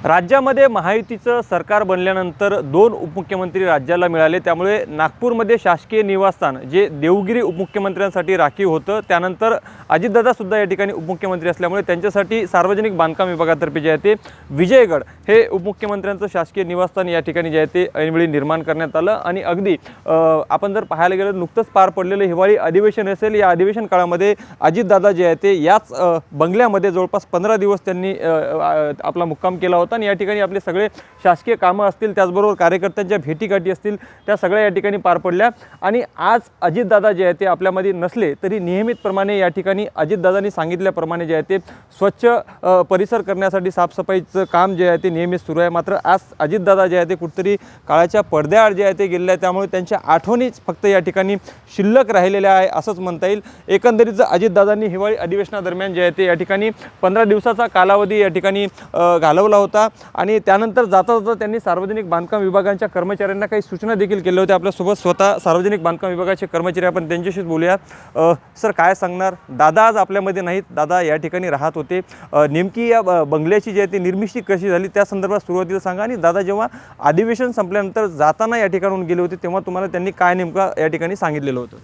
राज्यामध्ये महायुतीचं सरकार बनल्यानंतर 2 उपमुख्यमंत्री राज्याला मिळाले। त्यामुळे नागपूरमध्ये शासकीय निवासस्थान जे देवगिरी उपमुख्यमंत्र्यांसाठी राखीव होतं, त्यानंतर अजितदादा सुद्धा या ठिकाणी उपमुख्यमंत्री असल्यामुळे त्यांच्यासाठी सार्वजनिक बांधकाम विभागातर्फे जे आहे ते विजयगड हे उपमुख्यमंत्र्यांचं शासकीय निवासस्थान या ठिकाणी जे आहे ते ऐनवेळी निर्माण करण्यात आलं। आणि अगदी आपण जर पाहायला गेलं नुकतंच पार पडलेलं हिवाळी अधिवेशन असेल, या अधिवेशन काळामध्ये अजितदादा जे आहे ते याच बंगल्यामध्ये जवळपास 15 दिवस त्यांनी आपला मुक्काम केला होता। आणि या ठिकाणी आपले सगळे शासकीय कामं असतील, त्याचबरोबर कार्यकर्त्यांच्या भेटीगाठी असतील, त्या सगळ्या या ठिकाणी पार पडल्या। आणि आज अजितदादा जे आहे ते आपल्यामध्ये नसले तरी नियमितप्रमाणे या ठिकाणी अजितदादांनी सांगितल्याप्रमाणे जे आहे ते स्वच्छ परिसर करण्यासाठी साफसफाईचं काम जे आहे ते नियमित सुरू आहे। मात्र आज अजितदादा जे आहे ते कुठेतरी काळाच्या पडद्याआड जे आहे ते गेलेले आहे, त्यामुळे त्यांच्या आठवणीच फक्त या ठिकाणी शिल्लक राहिलेल्या आहे असंच म्हणता येईल। एकंदरीत अजितदादांनी हिवाळी अधिवेशनादरम्यान जे आहे ते या ठिकाणी 15 दिवसाचा कालावधी या ठिकाणी घालवला होता। आणि त्यानंतर जाता जाता त्यांनी सार्वजनिक बांधकाम विभागाच्या कर्मचाऱ्यांना काही सूचना देखील केल्या होत्या। आपल्यासोबत स्वतः सार्वजनिक बांधकाम विभागाचे कर्मचारी, आपण त्यांच्याशीच बोलूया। सर, काय सांगणार? दादा आज आपल्यामध्ये नाहीत, दादा या ठिकाणी राहत होते। नेमकी या बंगल्याची जी आहे ती निर्मिती कशी झाली त्या संदर्भात सुरुवातीला सांगा। आणि दादा जेव्हा अधिवेशन संपल्यानंतर जाताना या ठिकाणून गेले होते तेव्हा तुम्हाला त्यांनी काय नेमका या ठिकाणी सांगितलेलं होतं?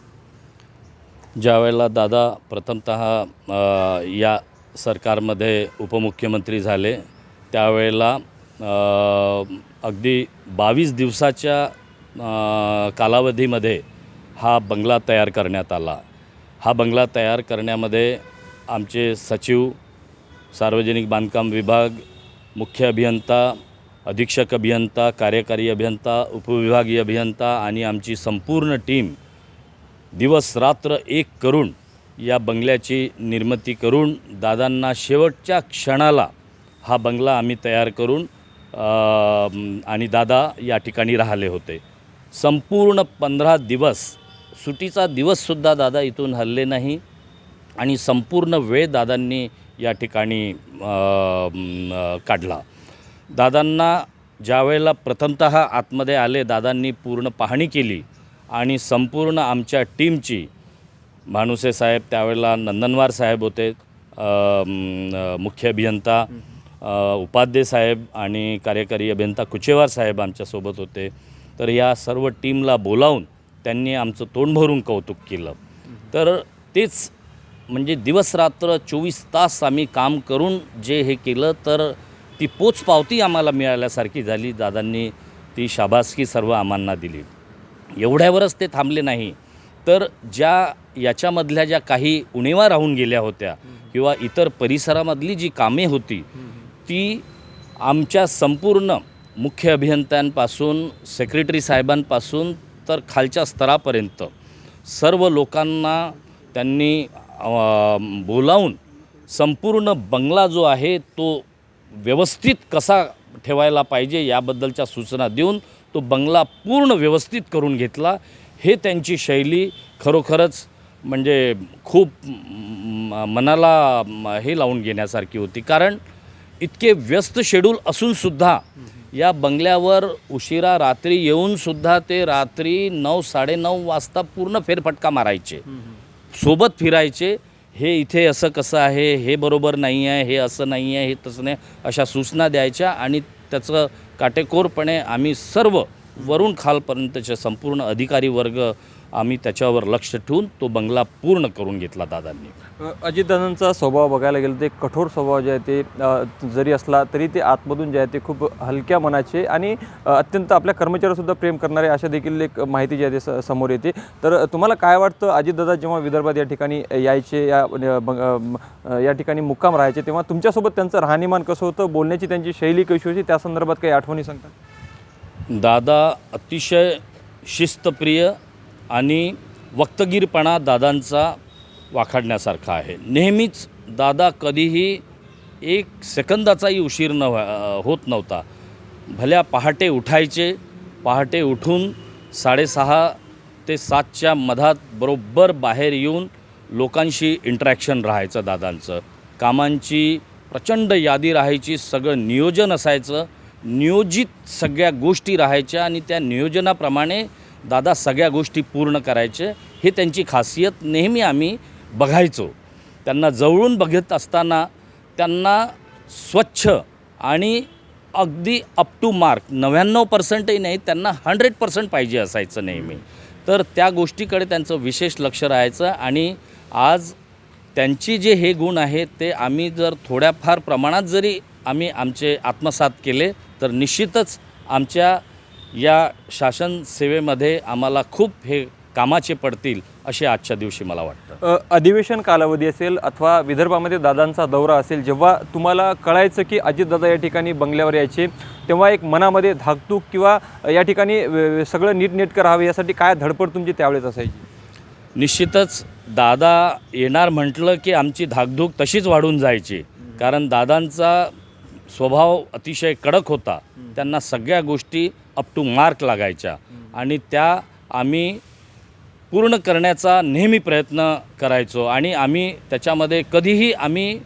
ज्यावेळेला दादा प्रथमतः या सरकारमध्ये उपमुख्यमंत्री झाले त्यावेळेला अगदी 22 दिवसाच्या कालावधीमध्ये हा बंगला तयार करण्यात आला। हा बंगला तयार करण्यामध्ये आमचे सचिव, सार्वजनिक बांधकाम विभाग, मुख्य अभियंता, अधीक्षक अभियंता, कार्यकारी अभियंता, उपविभागीय अभियंता आणि आमची संपूर्ण टीम दिवस रात्र एक करून या बंगल्याची निर्मिती करून दादांना शेवटच्या क्षणाला हा बंगला आम्ही तयार करून आणि दादा या ठिकाणी राहिले होते। संपूर्ण 15 दिवस, सुटीचा दिवससुद्धा दादा इथून हलले नाही आणि संपूर्ण वेळ दादांनी या ठिकाणी काढला। दादांना ज्यावेळेला प्रथमतः आतमध्ये आले, दादांनी पूर्ण पाहणी केली आणि संपूर्ण आमच्या टीमची, भानुसे साहेब त्यावेळेला नंदनवार साहेब होते, मुख्य अभियंता उपाध्याय साहेब आणि कार्यकारी अभियंता कुचेवार साहेब आमच्यासोबत होते। तर या सर्व टीमला बोलावून त्यांनी आमचं तोंड भरून कौतुक केलं। तर तेच म्हणजे दिवसरात्र 24 तास आम्ही काम करून जे हे केलं, तर ती पोचपावती आम्हाला मिळाल्यासारखी झाली। दादांनी ती शाबासकी सर्व आम्हाला दिली। एवढ्यावरच ते थांबले नाही, तर याच्यामधल्या ज्या काही उणीवा राहून गेल्या होत्या किंवा इतर परिसरामधली जी कामे होती ती आमच्या संपूर्ण मुख्य अभियंत्यांपासून, सेक्रेटरी साहेबांपासून तर खालच्या स्तरापर्यंत सर्व लोकांना त्यांनी बोलावून संपूर्ण बंगला जो आहे तो व्यवस्थित कसा ठेवायला पाहिजे याबद्दलच्या सूचना देऊन तो बंगला पूर्ण व्यवस्थित करून घेतला। हे त्यांची शैली खरोखरच म्हणजे खूप मनाला हे लावून घेण्यासारखी होती। कारण इतके व्यस्त शेड्यूल असूनसुद्धा या बंगल्यावर उशिरा रात्री येऊनसुद्धा ते रात्री 9-9:30 वाजता पूर्ण फेरफटका मारायचे, सोबत फिरायचे। हे इथे असं कसं आहे, हे बरोबर नाही आहे, हे असं नाही आहे, हे तसं नाही, अशा सूचना द्यायच्या। आणि त्याचं काटेकोरपणे आम्ही सर्व वरून खालपर्यंतचे संपूर्ण अधिकारी वर्ग आम्ही त्याच्यावर लक्ष ठेवून तो बंगला पूर्ण करून घेतला दादांनी। अजितदादांचा स्वभाव बघायला गेलं ते कठोर स्वभाव जे आहे ते जरी असला तरी ते आतमधून जे आहे ते खूप हलक्या मनाचे आणि अत्यंत आपल्या कर्मचाऱ्यांसुद्धा प्रेम करणारे अशा देखील एक माहिती जी आहे ते समोर येते। तर तुम्हाला काय वाटतं, अजितदादा जेव्हा विदर्भात या ठिकाणी यायचे, या ठिकाणी मुक्काम राहायचे, तेव्हा तुमच्यासोबत त्यांचं राहणीमान कसं होतं, बोलण्याची त्यांची शैली कशी होती, त्या संदर्भात काही आठवणी सांगता? दादा अतिशय शिस्तप्रिय आणि वक्तगीरपणा दादांचा वाखाणण्यासारखा आहे। नेहमीच दादा कधीही एक सेकंदाचाही उशीर होत नव्हता। भल्या पहाटे उठायचे, पहाटे उठून 6:30 ते 7च्या मधात बरोबर बाहेर येऊन लोकांशी इंटरॅक्शन राहायचं दादांचं। कामांची प्रचंड यादी राहायची, सगळं नियोजन असायचं, नियोजित सगळ्या गोष्टी राहायच्या आणि त्या नियोजनाप्रमाणे दादा सगळ्या गोष्टी पूर्ण करायचे। हे त्यांची खासियत नेहमी आम्ही बघायचो। त्यांना जवळून बघत असताना त्यांना स्वच्छ आणि अगदी अप टू मार्क 99%ही नाही, त्यांना 100% पाहिजे असायचं नेहमी. तर त्या गोष्टीकडे त्यांचं विशेष लक्ष राहायचं. आणि आज त्यांची जे हे गुण आहेत ते आम्ही जर थोड्याफार प्रमाणात जरी आम्ही आमचे आत्मसात केले तर निश्चितच आमच्या या शासन सेवेमध्ये आम्हाला खूप हे कामाचे पडतील असे आजच्या दिवशी मला वाटतं. अधिवेशन कालावधी असेल अथवा विदर्भामध्ये दादांचा दौरा असेल, जेव्हा तुम्हाला कळायचं की अजितदादा या ठिकाणी बंगल्यावर यायचे, तेव्हा एक मनामध्ये धाकधूक किंवा या ठिकाणी सगळं नीटनेटकं राहावे यासाठी काय धडपड तुमची त्यावेळेस असायची? निश्चितच दादा येणार म्हटलं की आमची धाकधूक तशीच वाढून जायची. कारण दादांचा स्वभाव अतिशय कडक होता. त्यांना सगळ्या गोष्टी अप टू मार्क लागायच्या आणि त्या आम्ही पूर्ण करण्याचा नेहमी प्रयत्न करायचो. आणि आम्ही त्याच्यामध्ये कधीही आम्ही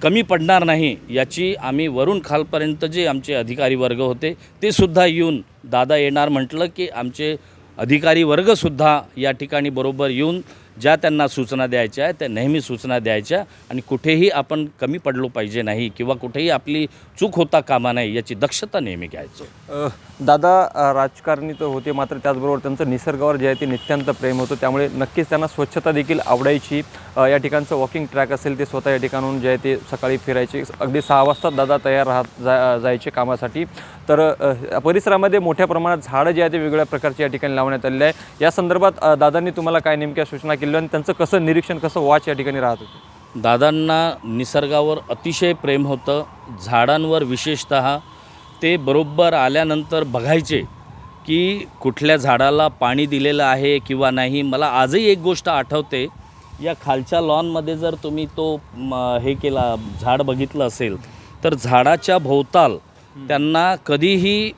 कमी पडणार नाही याची आम्ही वरून खालपर्यंत जे आमचे अधिकारी वर्ग होते ते सुद्धा येऊन, दादा येणार म्हटलं की आमचे अधिकारी वर्गसुद्धा या ठिकाणी बरोबर येऊन ज्या त्यांना सूचना द्यायच्या आहेत त्या नेहमी सूचना द्यायच्या. आणि कुठेही आपण कमी पडलो पाहिजे नाही किंवा कुठेही आपली चूक होता कामा नाही याची दक्षता नेहमी घ्यायचो. दादा राजकारणी तर होते, मात्र त्याचबरोबर त्यांचं निसर्गावर जे आहे ते नित्यांत प्रेम होतं. त्यामुळे नक्कीच त्यांना स्वच्छता देखील आवडायची. या ठिकाणचं वॉकिंग ट्रॅक असेल ते स्वतः या ठिकाणून जे आहे ते सकाळी फिरायचे. अगदी 6 वाजता दादा तयार जायचे कामासाठी. तर परिसरामध्ये मोठ्या प्रमाणात झाडं जे आहे ते वेगवेगळ्या प्रकारचे या ठिकाणी लावण्यात आलेले आहे. या संदर्भात दादांनी तुम्हाला काय नेमक्या सूचना केल्या आणि त्यांचं कसं निरीक्षण, कसं वॉच या ठिकाणी राहत होतं? दादांना निसर्गावर अतिशय प्रेम होतं. झाडांवर विशेषतः ते बरोबर आल्यानंतर बघायचे की कुठल्या झाडाला पाणी दिलेलं आहे किंवा नाही. मला आजही एक गोष्ट आठवते, या खालच्या लॉनमध्ये जर तुम्ही तो हे केला झाड बघितलं असेल तर झाडाच्या भोवताल त्यांना कधीही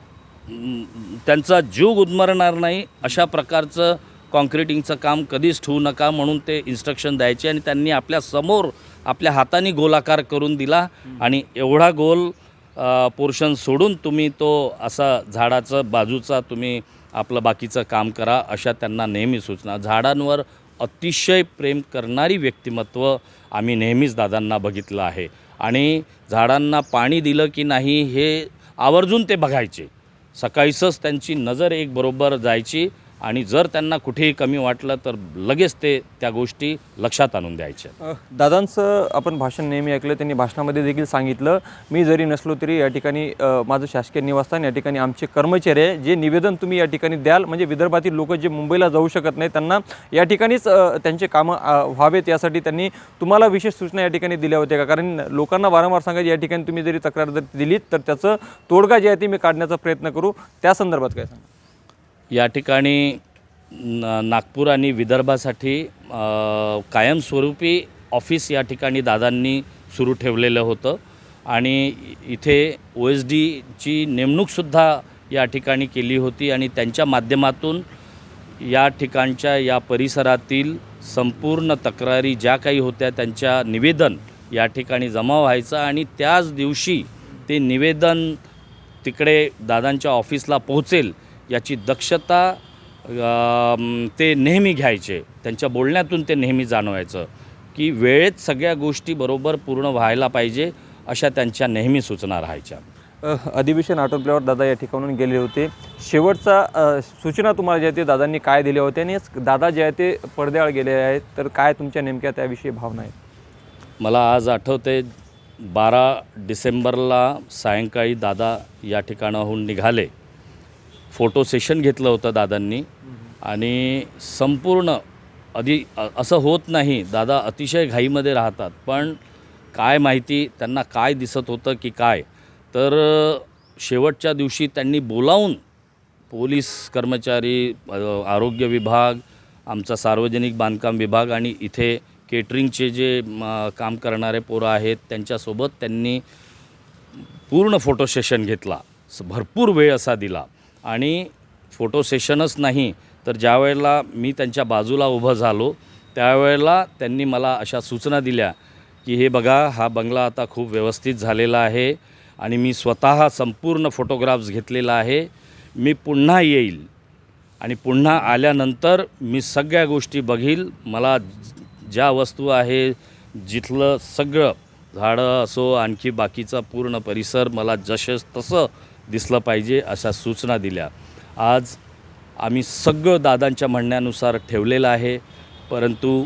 त्यांचा जीव गुदमरणार नाही अशा प्रकारचं कॉन्क्रिटिंगचं काम कधीच ठेवू नका म्हणून ते इन्स्ट्रक्शन द्यायचे. आणि त्यांनी आपल्या समोर आपल्या हाताने गोलाकार करून दिला आणि एवढा गोल पोर्शन सोडून तुम्ही तो असा झाडाचं बाजूचा तुम्ही आपलं बाकीचं काम करा अशा त्यांना नेहमी सूचना. झाडांवर अतिशय प्रेम करणारी व्यक्तिमत्व आम्ही नेहमीच दादांना बघितलं आहे. आणि झाडांना पाणी दिलं की नाही हे आवर्जून ते बघायचे. सकाळीच त्यांची नजर एक बरोबर जायची आणि जर त्यांना कुठेही कमी वाटलं तर लगेच ते त्या गोष्टी लक्षात आणून द्यायच्या. दादांचं आपण भाषण नेहमी ऐकलं. त्यांनी भाषणामध्ये देखील सांगितलं, मी जरी नसलो तरी या ठिकाणी माझं शासकीय निवासस्थान, या ठिकाणी आमचे कर्मचारी आहे, जे निवेदन तुम्ही या ठिकाणी द्याल म्हणजे विदर्भातील लोक जे मुंबईला जाऊ शकत नाही त्यांना या ठिकाणीच त्यांचे कामं व्हावेत यासाठी त्यांनी तुम्हाला विशेष सूचना या ठिकाणी दिल्या होत्या का? कारण लोकांना वारंवार सांगायचे या ठिकाणी तुम्ही जरी तक्रार जर दिलीत तर त्याचं तोडगा जे आहे ते मी काढण्याचा प्रयत्न करू. त्या संदर्भात काय सांगा? या ठिकाणी नागपूर आणि विदर्भासाठी कायमस्वरूपी ऑफिस या ठिकाणी दादांनी सुरू ठेवलेलं होतं. आणि इथे OSDची नेमणूकसुद्धा या ठिकाणी केली होती. आणि त्यांच्या माध्यमातून या ठिकाणच्या या परिसरातील संपूर्ण तक्रारी ज्या काही होत्या त्यांच्या निवेदन या ठिकाणी जमा व्हायचं आणि त्याच दिवशी ते निवेदन तिकडे दादांच्या ऑफिसला पोहोचेल याची दक्षता ते नेहमी घ्यायचे. त्यांच्या बोलण्यातून ते नेहमी जाणवायचं की वेळेत सगळ्या गोष्टी बरोबर पूर्ण व्हायला पाहिजे अशा त्यांच्या नेहमी सूचना राहायच्या. अधिवेशन आटोपल्यावर दादा या ठिकाणून गेले होते. शेवटचा सूचना तुम्हाला जे आहे ते दादांनी काय दिल्या होत्या आणि दादा जे आहे ते पडद्याआड गेले आहेत, तर काय तुमच्या नेमक्या त्याविषयी भावना आहेत? मला आज आठवते 12 डिसेंबरला सायंकाळी दादा या ठिकाणाहून निघाले. फोटो सेशन घेतलं होतं दादांनी. आणि संपूर्ण असं होत नाही, दादा अतिशय घाईमध्ये राहतात, पण काय माहिती त्यांना काय दिसत होतं की काय, तर शेवटच्या दिवशी त्यांनी बोलावून पोलीस कर्मचारी, आरोग्य विभाग, आमचा सार्वजनिक बांधकाम विभाग आणि इथे केटरिंगचे जे काम करणारे पोरं आहेत त्यांच्यासोबत त्यांनी पूर्ण फोटो सेशन घेतला. भरपूर वेळ असा दिला. आणि फोटो सेशनच नाही तर ज्या वेळेला मी त्यांच्या बाजूला उभं झालो त्यावेळेला त्यांनी मला अशा सूचना दिल्या की हे बघा, हा बंगला आता खूप व्यवस्थित झालेला आहे आणि मी स्वतः संपूर्ण फोटोग्राफ्स घेतलेला आहे. मी पुन्हा येईल आणि पुन्हा आल्यानंतर मी सगळ्या गोष्टी बघील. मला ज्या वस्तू आहे जिथलं सगळं झाडं असो आणखी बाकीचा पूर्ण परिसर मला जसं तसं दिसलं पाहिजे अशा सूचना दिल्या. आज आम्ही सगळं दादांच्या म्हणण्यानुसार ठेवलेलं आहे, परंतु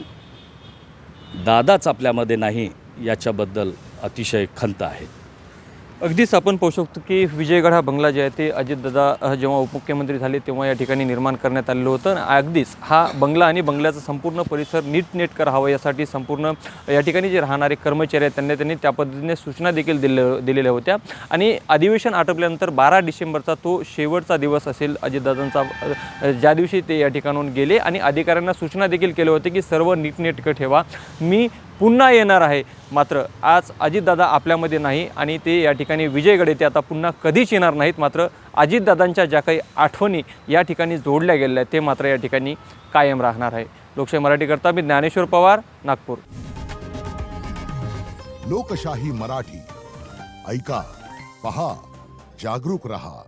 दादाच आपल्यामध्ये नाही याच्याबद्दल अतिशय खंत आहे. अगदीच आपण पाहू शकतो की विजयगड हा बंगला जे आहे ते अजितदादा जेव्हा उपमुख्यमंत्री झाले तेव्हा या ठिकाणी निर्माण करण्यात आलेलं होतं. अगदीच हा बंगला आणि बंगल्याचा संपूर्ण परिसर नीटनेटकं राहावं यासाठी संपूर्ण या ठिकाणी जे राहणारे कर्मचारी आहेत त्यांनी त्या पद्धतीने सूचना देखील दिलेल्या होत्या. आणि अधिवेशन आटोपल्यानंतर 12 डिसेंबरचा तो शेवटचा दिवस असेल अजितदादांचा, ज्या दिवशी ते या ठिकाणाहून गेले आणि अधिकाऱ्यांना सूचना देखील केले होते की सर्व नीटनेटकं ठेवा, मी पुन्हा येणार आहे. मात्र आज अजितदादा आपल्यामध्ये नाही आणि ते या ठिकाणी विजयगड येथे आता पुन्हा कधीच येणार नाहीत. मात्र अजितदादांच्या ज्या काही आठवणी या ठिकाणी जोडल्या गेलेल्या आहेत ते मात्र या ठिकाणी कायम राहणार आहे. लोकशाही मराठीकरता मी ज्ञानेश्वर पवार, नागपूर. लोकशाही मराठी ऐका, पहा, जागरूक रहा.